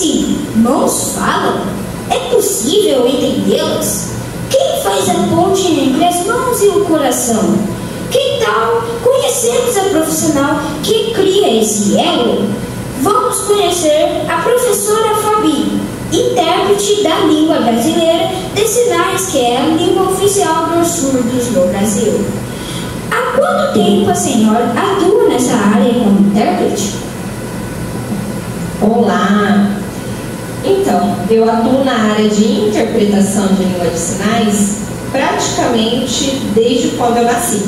assim? Mãos falam? É possível entendê-las? Quem faz a ponte entre as mãos e o coração? Que tal conhecermos a profissional que cria esse elo? Vamos conhecer a professora Fabi, intérprete da língua brasileira de sinais, que é a língua oficial dos surdos no Brasil. Há quanto tempo a senhora atua nessa área como intérprete? Olá! Então, eu atuo na área de interpretação de língua de sinais praticamente desde quando eu nasci.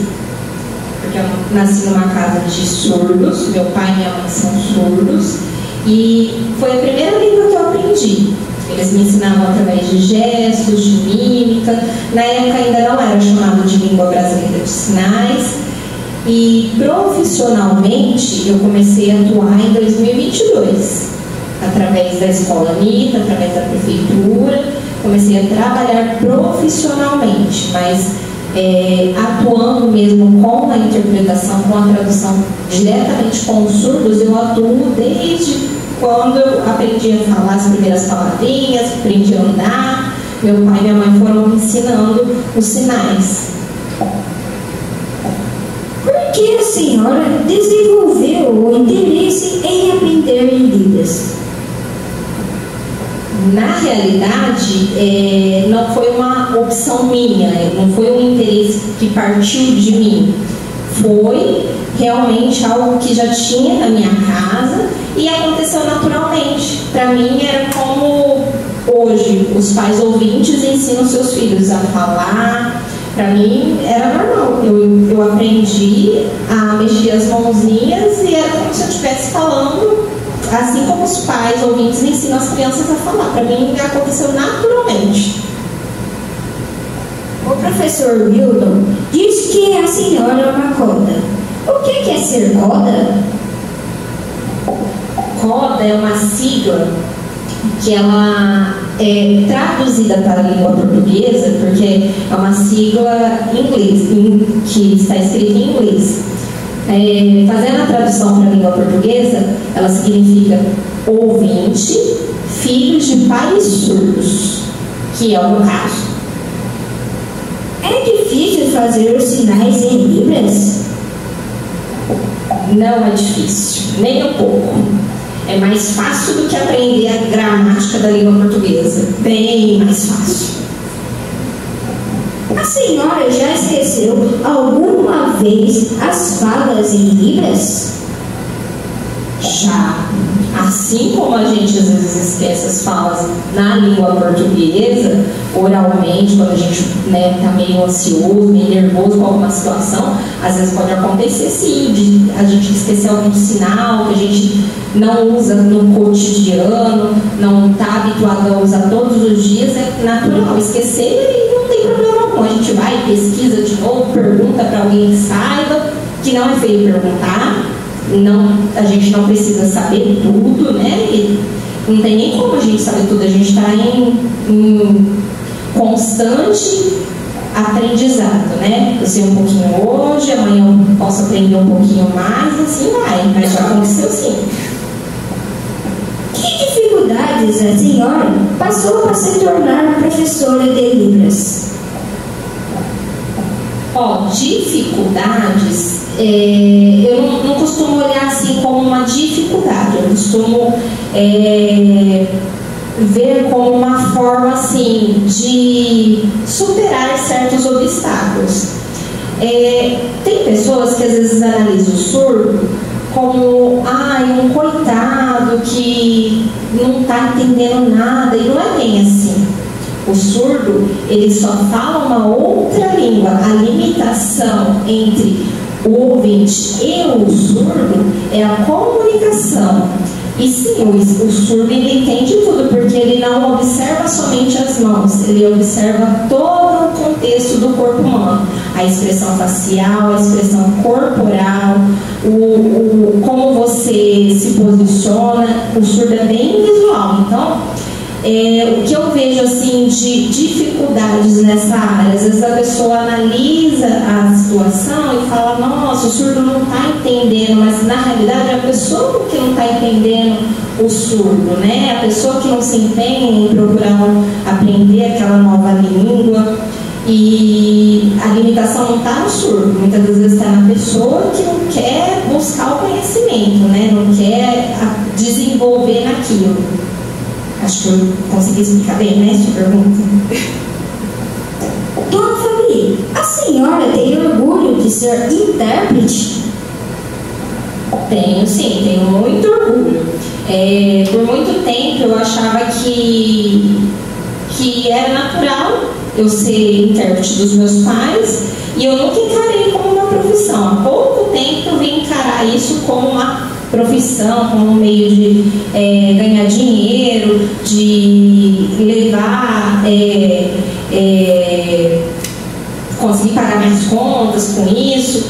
Porque eu nasci numa casa de surdos, meu pai e minha mãe são surdos, e foi a primeira língua que eu aprendi. Eles me ensinavam através de gestos, de mímica. Na época ainda não era chamado de língua brasileira de sinais. E profissionalmente eu comecei a atuar em 2022, através da Escola Anitta, através da prefeitura. Comecei a trabalhar profissionalmente, mas atuando mesmo com a interpretação, com a tradução diretamente com os surdos, eu atuo desde quando eu aprendi a falar as primeiras palavrinhas, aprendi a andar. Meu pai e minha mãe foram me ensinando os sinais. Por que a senhora desenvolveu o interesse em aprender em Libras? Na realidade, não foi uma opção minha, não foi um interesse que partiu de mim. Foi realmente algo que já tinha na minha casa e aconteceu naturalmente. Para mim era como hoje os pais ouvintes ensinam seus filhos a falar. Para mim era normal. Eu aprendi a mexer as mãozinhas e era como se eu estivesse falando, assim como os pais ouvintes ensinam as crianças a falar. Para mim aconteceu naturalmente. O professor Milton diz que a senhora é uma coda. O que é ser coda? Coda é uma sigla que ela é traduzida para a língua portuguesa, porque é uma sigla em inglês, que está escrita em inglês. Fazendo a tradução para a língua portuguesa, ela significa ouvinte, filhos de pais surdos, que é o meu caso. É difícil fazer os sinais em Libras? Não é difícil, nem um pouco. É mais fácil do que aprender a gramática da língua portuguesa. Bem mais fácil. A senhora já esqueceu alguma vez as falas em Libras? Já. Assim como a gente às vezes esquece as falas na língua portuguesa, oralmente, quando a gente está meio ansioso, meio nervoso com alguma situação, às vezes pode acontecer sim, de a gente esquecer algum sinal que a gente não usa no cotidiano, não está habituado a usar todos os dias. É natural esquecer e não tem problema algum. A gente vai, pesquisa de novo, pergunta para alguém que saiba, que não é feio perguntar. Não, a gente não precisa saber tudo, né? E não tem nem como a gente saber tudo. A gente está em constante aprendizado, né? Eu sei um pouquinho hoje, amanhã eu posso aprender um pouquinho mais, assim vai. Mas já aconteceu sim. Que dificuldades a senhora passou para se tornar professora de Libras? Dificuldades, eu não costumo olhar assim como uma dificuldade, eu costumo ver como uma forma assim de superar certos obstáculos. Tem pessoas que às vezes analisam o surdo como um coitado que não está entendendo nada, e não é bem assim. O surdo, ele só fala uma outra língua. A limitação entre o ouvinte e o surdo é a comunicação. E sim, o surdo ele entende tudo, porque ele não observa somente as mãos, ele observa todo o contexto do corpo humano. A expressão facial, a expressão corporal, como você se posiciona. O surdo é bem visual. Então, o que eu vejo assim de dificuldades nessa área. Às vezes a pessoa analisa a situação e fala, nossa, o surdo não está entendendo, mas na realidade é a pessoa que não está entendendo o surdo, né? A pessoa que não se empenha em procurar aprender aquela nova língua. E a limitação não está no surdo, muitas das vezes está na pessoa que não quer buscar o conhecimento, né? Não quer desenvolver naquilo. Acho que eu consegui explicar bem, né, sua pergunta? Dona Fabi, a senhora tem orgulho de ser intérprete? Tenho, sim, tenho muito orgulho. Por muito tempo eu achava que era natural eu ser intérprete dos meus pais e eu nunca encarei como uma profissão. Há pouco tempo eu vim encarar isso como uma profissão, como um meio de ganhar dinheiro, de levar, conseguir pagar minhas contas com isso,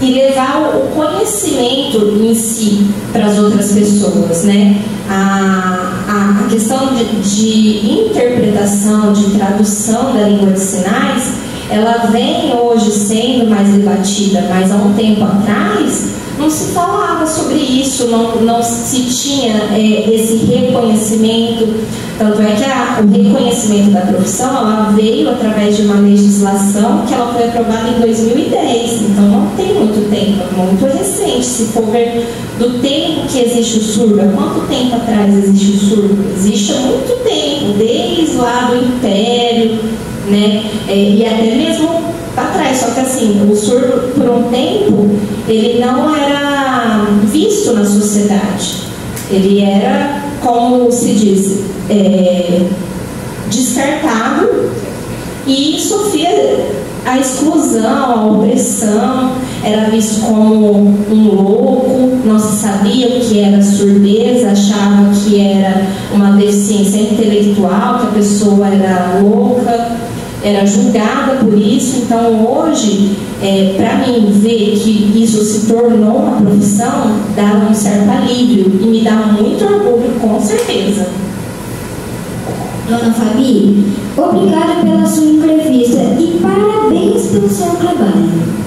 e levar o conhecimento em si para as outras pessoas, né? A questão de interpretação, de tradução da língua de sinais, ela vem hoje sendo mais debatida, mas há um tempo atrás não se falava sobre isso, não se tinha esse reconhecimento. Tanto é que o reconhecimento da profissão ela veio através de uma legislação que ela foi aprovada em 2010, então não tem muito tempo, é muito recente. Se for ver do tempo que existe o surdo, há quanto tempo atrás existe o surdo? Existe há muito tempo, desde lá do Império, né? E até mesmo para trás, só que assim, o surdo por um tempo ele não era visto na sociedade, ele era, como se diz, descartado e sofria a exclusão, a opressão, era visto como um louco, não se sabia o que era surdez, achava que era uma deficiência intelectual, que a pessoa era louca, era julgada por isso. Então hoje, para mim, ver que isso se tornou uma profissão dá um certo alívio e me dá muito orgulho, com certeza. Dona Fabi, obrigada pela sua entrevista e parabéns pelo seu trabalho.